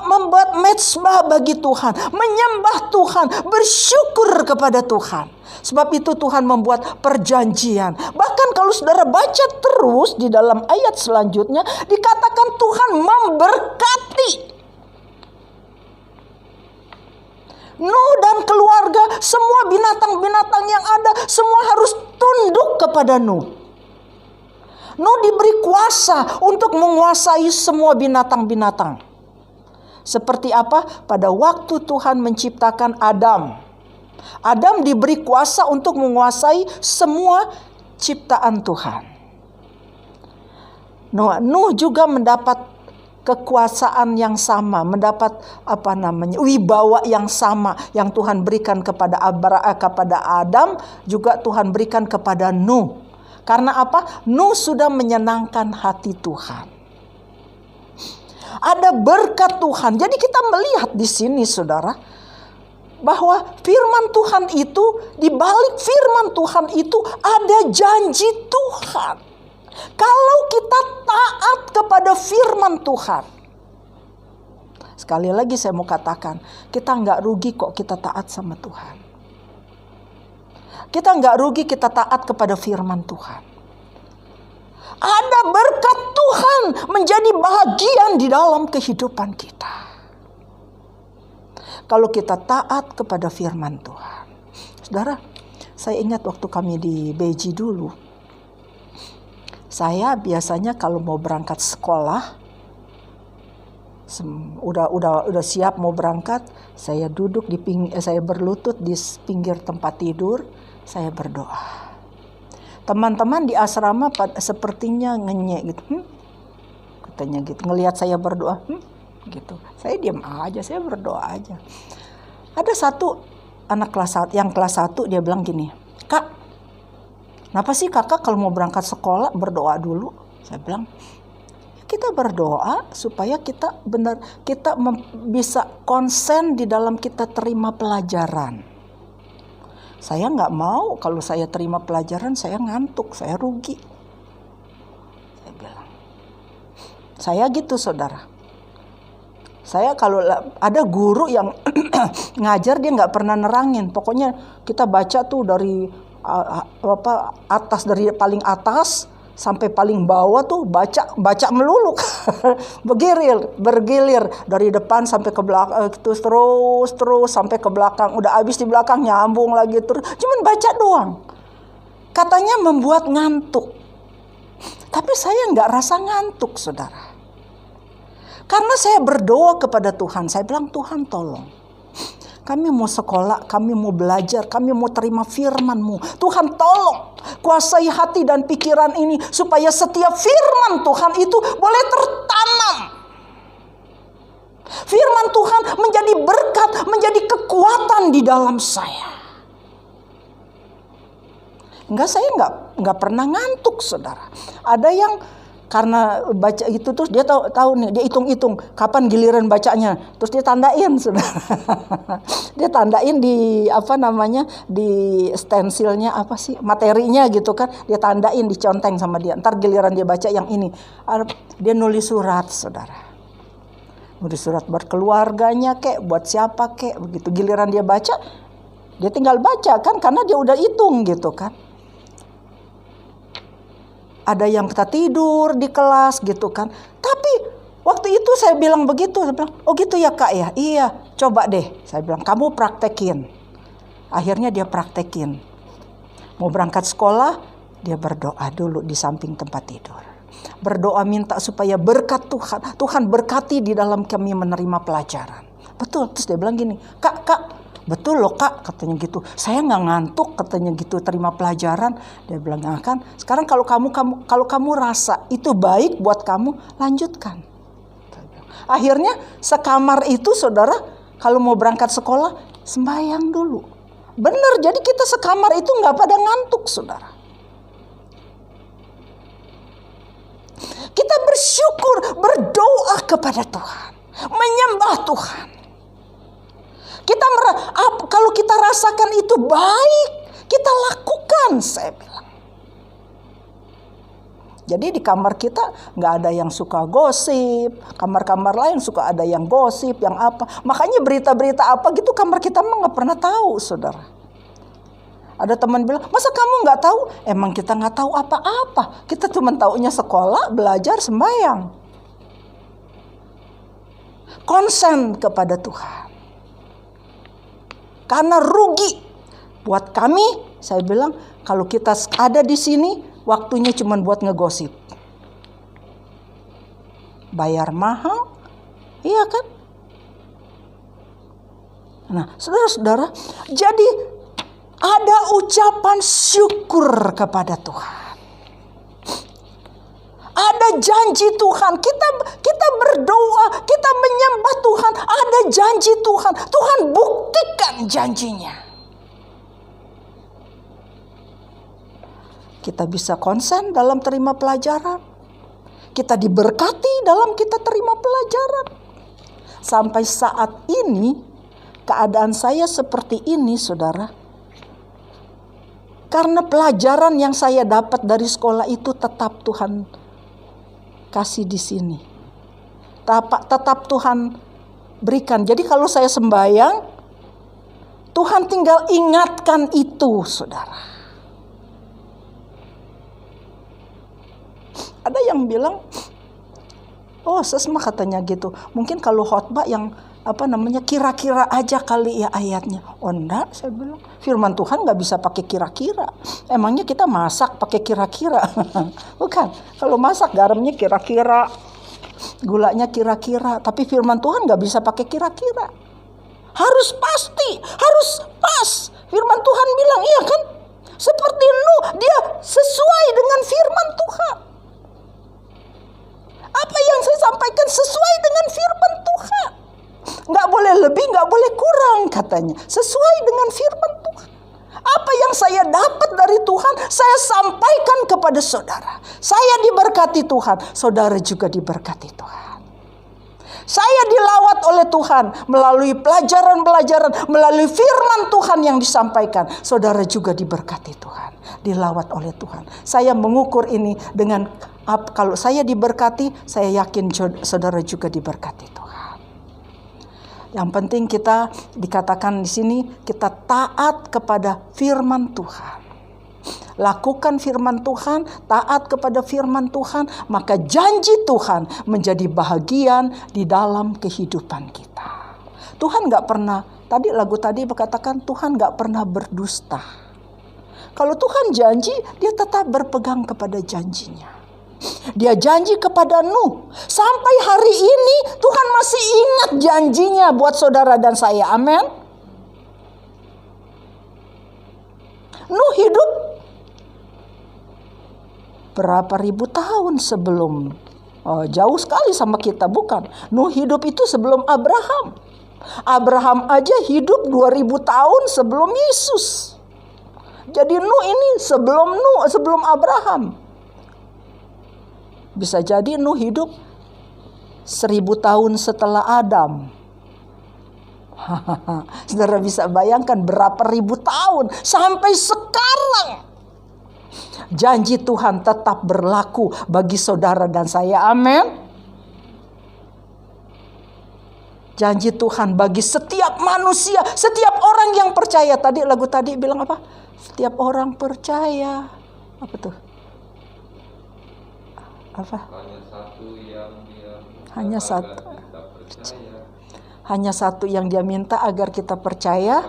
membuat mezbah bagi Tuhan, menyembah Tuhan, bersyukur kepada Tuhan. Sebab itu Tuhan membuat perjanjian. Bahkan kalau saudara baca terus di dalam ayat selanjutnya, dikatakan Tuhan memberkati Nuh dan keluarga, semua binatang-binatang yang ada, semua harus tunduk kepada Nuh. Nuh diberi kuasa untuk menguasai semua binatang-binatang. Seperti apa? Pada waktu Tuhan menciptakan Adam. Adam diberi kuasa untuk menguasai semua ciptaan Tuhan. Nuh juga mendapat kekuasaan yang sama, mendapat wibawa yang sama yang Tuhan berikan kepada Adam, juga Tuhan berikan kepada Nuh. Karena apa? Nuh sudah menyenangkan hati Tuhan. Ada berkat Tuhan. Jadi kita melihat di sini, saudara, bahwa firman Tuhan itu, di balik firman Tuhan itu ada janji Tuhan. Kalau kita taat kepada firman Tuhan, sekali lagi saya mau katakan, kita nggak rugi kok kita taat sama Tuhan. Kita nggak rugi kita taat kepada firman Tuhan. Ada berkat Tuhan menjadi bahagian di dalam kehidupan kita. Kalau kita taat kepada firman Tuhan. Saudara, saya ingat waktu kami di Beji dulu. Saya biasanya kalau mau berangkat sekolah, Udah siap mau berangkat, saya duduk saya berlutut di pinggir tempat tidur, saya berdoa. Teman-teman di asrama sepertinya ngenyek gitu. Katanya gitu, ngelihat saya berdoa, gitu. Saya diam aja, saya berdoa aja. Ada satu anak yang kelas 1, dia bilang gini, "Kak, kenapa sih kakak kalau mau berangkat sekolah berdoa dulu?" Saya bilang, kita berdoa supaya kita bisa konsen di dalam kita terima pelajaran. Saya nggak mau kalau saya terima pelajaran saya ngantuk, saya rugi. Saya bilang, saya gitu saudara. Saya kalau ada guru yang ngajar dia nggak pernah nerangin. Pokoknya kita baca tuh dari atas, dari paling atas sampai paling bawah tuh baca melulu. bergilir dari depan sampai ke belakang, terus sampai ke belakang. Udah habis di belakang nyambung lagi terus. Cuman baca doang. Katanya membuat ngantuk. Tapi saya nggak rasa ngantuk, saudara. Karena saya berdoa kepada Tuhan. Saya bilang, Tuhan tolong. Kami mau sekolah, kami mau belajar, kami mau terima firman-Mu. Tuhan tolong kuasai hati dan pikiran ini supaya setiap firman Tuhan itu boleh tertanam. Firman Tuhan menjadi berkat, menjadi kekuatan di dalam saya. Saya nggak pernah ngantuk, saudara. Ada yang karena baca itu terus dia tahu nih, dia hitung-hitung kapan giliran bacanya, terus dia tandain, saudara. Dia tandain di di stensilnya materinya gitu kan, dia tandain, diconteng sama dia. Ntar giliran dia baca yang ini, dia nulis surat, saudara. Nulis surat buat keluarganya buat siapa begitu. Giliran dia baca, dia tinggal baca kan, karena dia udah hitung gitu kan. Ada yang kita tidur di kelas gitu kan. Tapi waktu itu saya bilang begitu. Saya bilang, oh gitu ya kak ya. Iya, coba deh. Saya bilang, kamu praktekin. Akhirnya dia praktekin. Mau berangkat sekolah, dia berdoa dulu di samping tempat tidur. Berdoa minta supaya berkat Tuhan. Tuhan berkati di dalam kami menerima pelajaran. Betul, terus dia bilang gini, kak, betul loh kak, katanya gitu. Saya nggak ngantuk, katanya gitu, terima pelajaran. Dia bilang, nah kan, sekarang kalau kamu rasa itu baik buat kamu, lanjutkan. Akhirnya sekamar itu, saudara, kalau mau berangkat sekolah, sembahyang dulu. Benar, jadi kita sekamar itu nggak pada ngantuk, saudara. Kita bersyukur, berdoa kepada Tuhan, menyembah Tuhan. Kalau kita rasakan itu baik, kita lakukan, saya bilang. Jadi di kamar kita nggak ada yang suka gosip, kamar-kamar lain suka ada yang gosip, yang apa. Makanya berita-berita apa gitu kamar kita mah nggak pernah tahu, saudara. Ada teman bilang, masa kamu nggak tahu? Emang kita nggak tahu apa-apa. Kita cuma taunya sekolah, belajar, sembahyang. Konsen kepada Tuhan. Karena rugi buat kami, saya bilang, kalau kita ada di sini, waktunya cuma buat ngegosip. Bayar mahal, iya kan? Nah, saudara-saudara, jadi ada ucapan syukur kepada Tuhan. Ada janji Tuhan, kita berdoa, kita menyembah Tuhan, ada janji Tuhan. Tuhan buktikan janjinya. Kita bisa konsen dalam terima pelajaran. Kita diberkati dalam kita terima pelajaran. Sampai saat ini, keadaan saya seperti ini, saudara. Karena pelajaran yang saya dapat dari sekolah itu tetap Tuhan kasih di sini. Tetap Tuhan berikan. Jadi kalau saya sembahyang, Tuhan tinggal ingatkan itu, saudara. Ada yang bilang, oh sesma katanya gitu. Mungkin kalau khotbah yang kira-kira aja kali ya ayatnya. Oh enggak, saya bilang. Firman Tuhan nggak bisa pakai kira-kira. Emangnya kita masak pakai kira-kira? Bukan. Kalau masak garamnya kira-kira, Gulanya kira-kira. Tapi firman Tuhan gak bisa pakai kira-kira. Harus pasti, harus pas. Firman Tuhan bilang, iya kan? Seperti Nuh, dia sesuai dengan firman Tuhan. Apa yang saya sampaikan sesuai dengan firman Tuhan. Gak boleh lebih, gak boleh kurang katanya. Sesuai dengan firman Tuhan. Apa yang saya dapat dari Tuhan, saya sampaikan kepada saudara. Saya diberkati Tuhan, saudara juga diberkati Tuhan. Saya dilawat oleh Tuhan melalui pelajaran-pelajaran, melalui firman Tuhan yang disampaikan. Saudara juga diberkati Tuhan, dilawat oleh Tuhan. Saya mengukur ini dengan kalau saya diberkati, saya yakin saudara juga diberkati Tuhan. Yang penting kita dikatakan di sini kita taat kepada firman Tuhan. Lakukan firman Tuhan, taat kepada firman Tuhan, maka janji Tuhan menjadi bahagian di dalam kehidupan kita. Tuhan gak pernah, tadi lagu tadi berkatakan Tuhan gak pernah berdusta. Kalau Tuhan janji, dia tetap berpegang kepada janjinya. Dia janji kepada Nuh. Sampai hari ini Tuhan masih ingat janjinya buat saudara dan saya. Amin. Nuh hidup berapa ribu tahun sebelum, jauh sekali sama kita, bukan? Nuh hidup itu sebelum Abraham. Abraham aja hidup 2000 tahun sebelum Yesus. Jadi Nuh ini sebelum Abraham. Bisa jadi Nuh hidup 1000 tahun setelah Adam. Saudara bisa bayangkan berapa ribu tahun sampai sekarang. Janji Tuhan tetap berlaku bagi saudara dan saya. Amin. Janji Tuhan bagi setiap manusia, setiap orang yang percaya. Tadi lagu tadi bilang apa? Setiap orang percaya. Apa tuh? Apa? Hanya satu yang dia minta agar kita percaya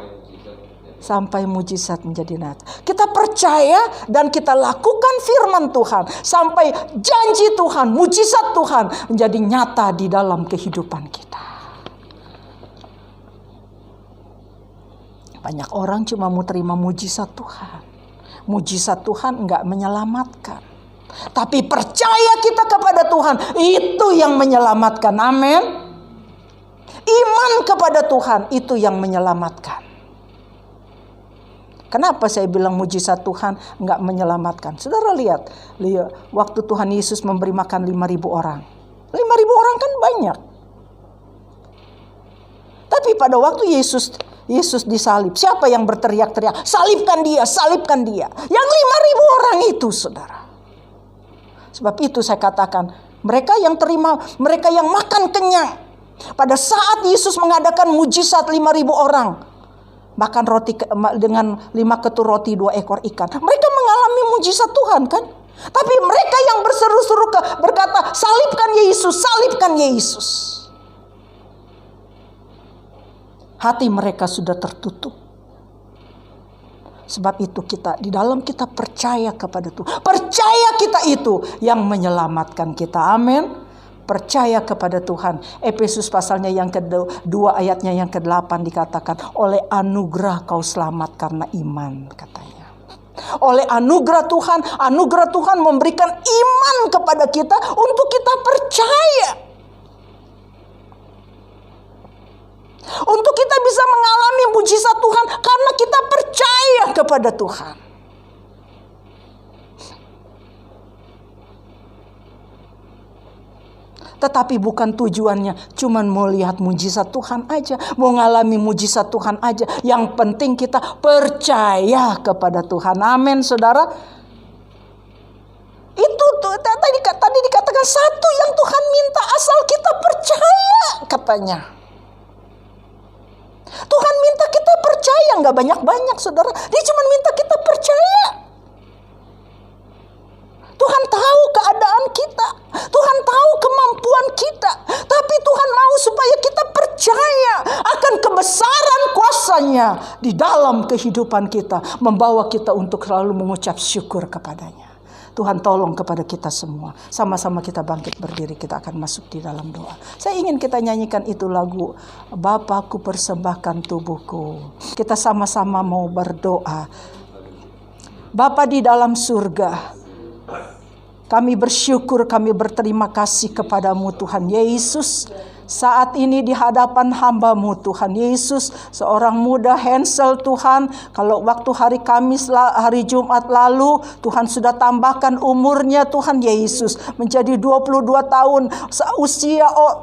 sampai mujizat menjadi nyata. Kita percaya dan kita lakukan firman Tuhan sampai janji Tuhan, mujizat Tuhan menjadi nyata di dalam kehidupan kita. Banyak orang cuma mau terima mujizat Tuhan. Mujizat Tuhan enggak menyelamatkan. Tapi percaya kita kepada Tuhan, itu yang menyelamatkan. Amin. Iman kepada Tuhan, itu yang menyelamatkan. Kenapa saya bilang mujizat Tuhan enggak menyelamatkan? Saudara lihat, waktu Tuhan Yesus memberi makan 5.000 orang. 5.000 orang kan banyak. Tapi pada waktu Yesus disalib, siapa yang berteriak-teriak, salibkan dia, salibkan dia? Yang 5.000 orang itu, saudara. Sebab itu saya katakan, mereka yang terima, mereka yang makan kenyang. Pada saat Yesus mengadakan mujizat 5.000 orang, makan roti dengan 5 ketur roti 2 ekor ikan. Mereka mengalami mujizat Tuhan kan? Tapi mereka yang berseru-seru berkata, salibkan Yesus, salibkan Yesus. Hati mereka sudah tertutup. Sebab itu kita di dalam kita percaya kepada Tuhan. Percaya kita itu yang menyelamatkan kita. Amin. Percaya kepada Tuhan. Efesus pasalnya yang kedua ayatnya yang ke-8 dikatakan, oleh anugerah kau selamat karena iman, katanya. Oleh anugerah Tuhan memberikan iman kepada kita untuk kita percaya. Untuk kita bisa mengalami mujizat Tuhan karena kita percaya kepada Tuhan. Tetapi bukan tujuannya cuman mau lihat mujizat Tuhan aja, mau ngalami mujizat Tuhan aja. Yang penting kita percaya kepada Tuhan. Amin, saudara. Itu tadi dikatakan satu yang Tuhan minta asal kita percaya, katanya. Tuhan minta kita percaya, nggak banyak-banyak, saudara. Dia cuma minta kita percaya. Tuhan tahu keadaan kita, Tuhan tahu kemampuan kita, tapi Tuhan mau supaya kita percaya akan kebesaran kuasa-Nya di dalam kehidupan kita, membawa kita untuk selalu mengucap syukur kepadanya. Tuhan tolong kepada kita semua. Sama-sama kita bangkit berdiri, kita akan masuk di dalam doa. Saya ingin kita nyanyikan itu lagu Bapa, ku persembahkan tubuhku. Kita sama-sama mau berdoa. Bapa di dalam surga, kami bersyukur, kami berterima kasih kepadamu Tuhan Yesus. Saat ini di hadapan hamba-Mu Tuhan Yesus, seorang muda Hansel Tuhan, kalau waktu hari Kamis, hari Jumat lalu, Tuhan sudah tambahkan umurnya Tuhan Yesus menjadi 22 tahun,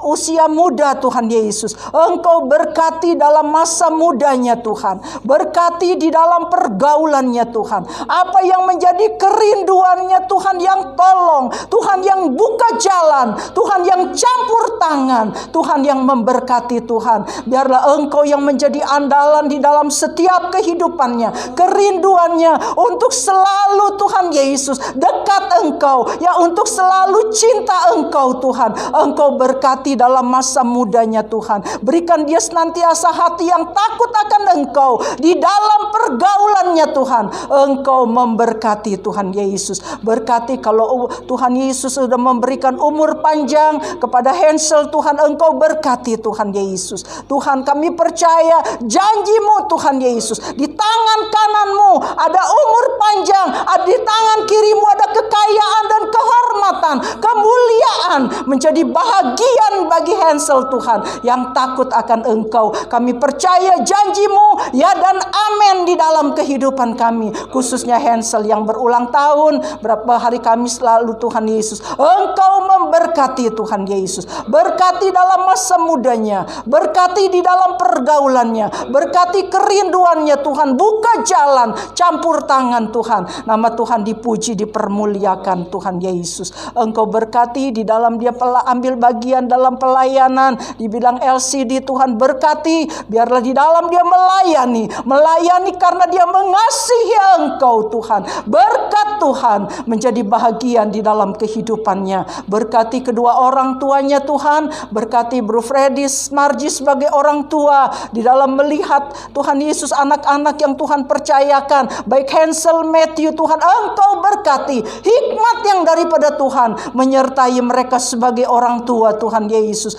usia muda Tuhan Yesus. Engkau berkati dalam masa mudanya Tuhan, berkati di dalam pergaulannya Tuhan. Apa yang menjadi kerinduannya Tuhan yang tolong, Tuhan yang buka jalan, Tuhan yang campur tangan, Tuhan yang memberkati Tuhan. Biarlah Engkau yang menjadi andalan di dalam setiap kehidupannya, kerinduannya untuk selalu Tuhan Yesus dekat Engkau, ya untuk selalu cinta Engkau Tuhan. Engkau berkati dalam masa mudanya Tuhan. Berikan dia senantiasa hati yang takut akan Engkau di dalam pergaulannya Tuhan. Engkau memberkati Tuhan Yesus. Berkati kalau Tuhan Yesus sudah memberikan umur panjang kepada Hansel Tuhan, Engkau berkati Tuhan Yesus. Tuhan, kami percaya janji-Mu Tuhan Yesus. Di tangan kanan-Mu ada umur panjang, di tangan kiri-Mu ada kekayaan dan kehormatan, kemuliaan, menjadi bahagian bagi Hansel Tuhan yang takut akan Engkau. Kami percaya janji-Mu ya dan amin di dalam kehidupan kami, khususnya Hansel yang berulang tahun berapa hari Kamis lalu Tuhan Yesus. Engkau memberkati Tuhan Yesus. Berkati dalam masa mudanya, berkati di dalam pergaulannya, berkati kerinduannya Tuhan. Buka jalan, campur tangan Tuhan. Nama Tuhan dipuji, dipermuliakan Tuhan Yesus. Engkau berkati di dalam dia ambil bagian dalam pelayanan di bidang LCD. Tuhan berkati, biarlah di dalam dia melayani karena dia mengasihi Engkau Tuhan. Berkat Tuhan menjadi bahagian di dalam kehidupannya. Berkati kedua orang tuanya Tuhan. Berkati Bro Freddy Marji sebagai orang tua di dalam melihat Tuhan Yesus anak-anak yang Tuhan percayakan, baik Hansel, Matthew Tuhan. Engkau berkati hikmat yang daripada Tuhan menyertai mereka sebagai orang tua Tuhan Yesus.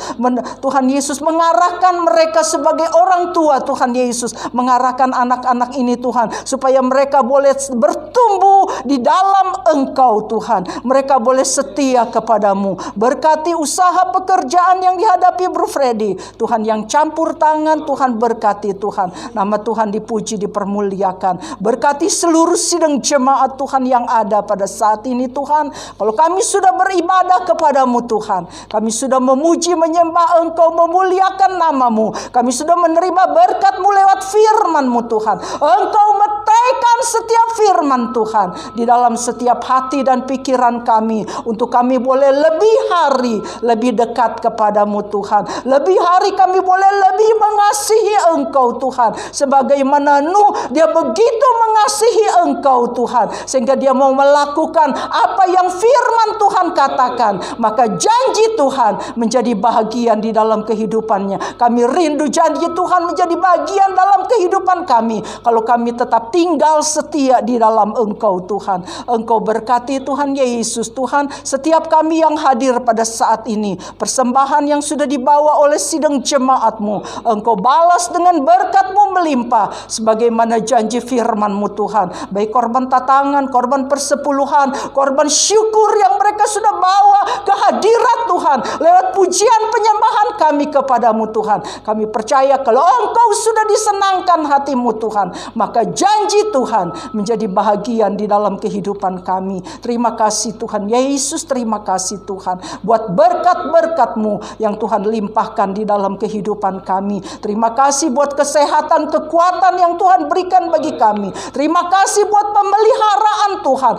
Tuhan Yesus mengarahkan mereka sebagai orang tua Tuhan Yesus, mengarahkan anak-anak ini Tuhan supaya mereka boleh bertumbuh di dalam Engkau Tuhan. Mereka boleh setia kepadamu. Berkati usaha pekerjaan yang dihadapi Bro Freddy Tuhan, yang campur tangan Tuhan. Berkati Tuhan, nama Tuhan dipuji, dipermuliakan. Berkati seluruh sidang jemaat Tuhan yang ada pada saat ini Tuhan. Kalau kami sudah beribadah kepadamu Tuhan, kami sudah memuji, menyembah Engkau, memuliakan namamu, kami sudah menerima berkat-Mu lewat firman-Mu Tuhan. Engkau metekan setiap firman Tuhan di dalam setiap hati dan pikiran kami, untuk kami boleh lebih hari lebih dekat kepadamu Tuhan. Lebih hari kami boleh lebih mengasihi Engkau Tuhan. Sebagaimana Nuh, dia begitu mengasihi Engkau Tuhan, sehingga dia mau melakukan apa yang firman Tuhan katakan. Maka janji Tuhan menjadi bahagian di dalam kehidupannya. Kami rindu janji Tuhan menjadi bagian dalam kehidupan kami, kalau kami tetap tinggal setia di dalam Engkau Tuhan. Engkau berkati Tuhan Yesus. Tuhan, setiap kami yang hadir pada saat ini, persembahan yang sudah dibawa oleh sidang jemaat-Mu, Engkau balas dengan berkat-Mu melimpah sebagaimana janji firman-Mu Tuhan. Baik korban tatangan, korban persepuluhan, korban syukur yang mereka sudah bawa ke hadirat Tuhan lewat pujian penyembahan kami kepadamu Tuhan. Kami percaya kalau Engkau sudah disenangkan hati-Mu Tuhan, maka janji Tuhan menjadi bahagian di dalam kehidupan kami. Terima kasih Tuhan Yesus, terima kasih Tuhan buat berkat-berkat-Mu yang Tuhan limpahkan di dalam kehidupan kami. Terima kasih buat kesehatan, kekuatan yang Tuhan berikan bagi kami. Terima kasih buat pemeliharaan Tuhan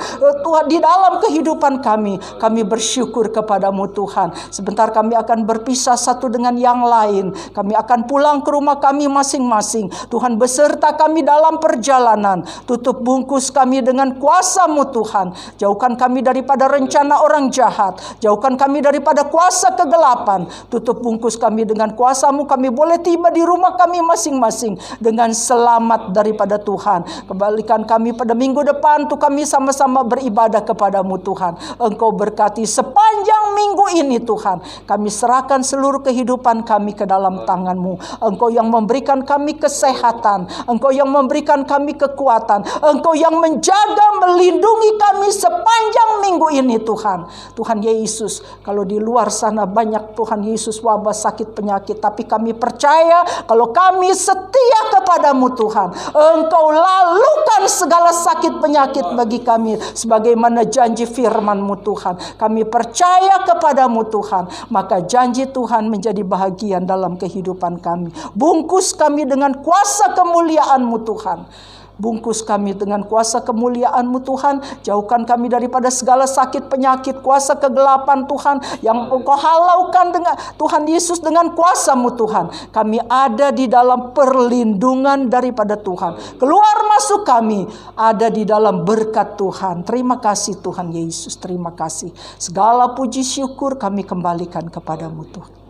di dalam kehidupan kami. Kami bersyukur kepadamu Tuhan. Sebentar kami akan berpisah satu dengan yang lain. Kami akan pulang ke rumah kami masing-masing. Tuhan beserta kami dalam perjalanan. Tutup bungkus kami dengan kuasa-Mu Tuhan. Jauhkan kami daripada rencana orang jahat. Jauhkan kami daripada kuasa kegelapan. Tutup bungkus kami dengan kuasa-Mu. Kami boleh tiba di rumah kami masing-masing masing-masing dengan selamat daripada Tuhan. Kembalikan kami pada minggu depan untuk kami sama-sama beribadah kepadamu Tuhan. Engkau berkati sepanjang minggu ini Tuhan. Kami serahkan seluruh kehidupan kami ke dalam tangan-Mu. Engkau yang memberikan kami kesehatan. Engkau yang memberikan kami kekuatan. Engkau yang menjaga, melindungi kami sepanjang minggu ini Tuhan. Tuhan Yesus, kalau di luar sana banyak Tuhan Yesus wabah, sakit, penyakit, tapi kami percaya kalau kami setia kepadamu Tuhan, Engkau lalukan segala sakit penyakit bagi kami sebagaimana janji firman-Mu Tuhan. Kami percaya kepadamu Tuhan, maka janji Tuhan menjadi bahagian dalam kehidupan kami. Bungkus kami dengan kuasa kemuliaan-Mu Tuhan. Bungkus kami dengan kuasa kemuliaan-Mu Tuhan. Jauhkan kami daripada segala sakit penyakit, kuasa kegelapan Tuhan, yang Engkau halaukan dengan Tuhan Yesus dengan kuasa-Mu Tuhan. Kami ada di dalam perlindungan daripada Tuhan. Keluar masuk kami ada di dalam berkat Tuhan. Terima kasih Tuhan Yesus, terima kasih. Segala puji syukur kami kembalikan kepadamu Tuhan.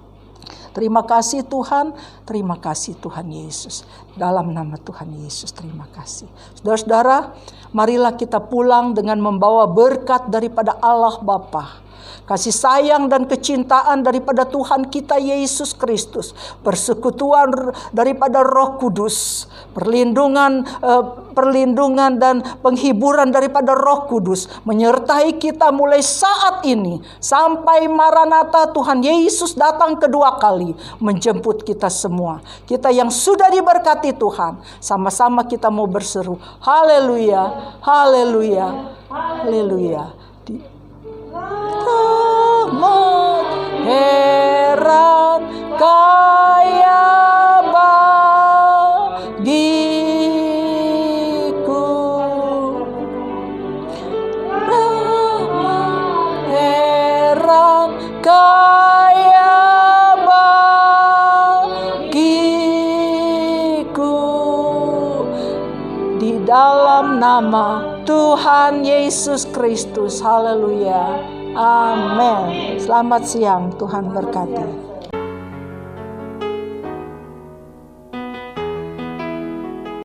Terima kasih Tuhan, terima kasih Tuhan Yesus. Dalam nama Tuhan Yesus, terima kasih. Saudara-saudara, marilah kita pulang dengan membawa berkat daripada Allah Bapa, kasih sayang dan kecintaan daripada Tuhan kita Yesus Kristus, persekutuan daripada Roh Kudus, perlindungan dan penghiburan daripada Roh Kudus menyertai kita mulai saat ini sampai Maranatha Tuhan Yesus datang kedua kali menjemput kita semua. Kita yang sudah diberkati Tuhan, sama-sama kita mau berseru haleluya, haleluya, haleluya. Rahmat heran kaya bagiku, rahmat heran kaya bagiku, di dalam nama Tuhan Yesus Kristus. Haleluya. Amin. Selamat siang, Tuhan berkati.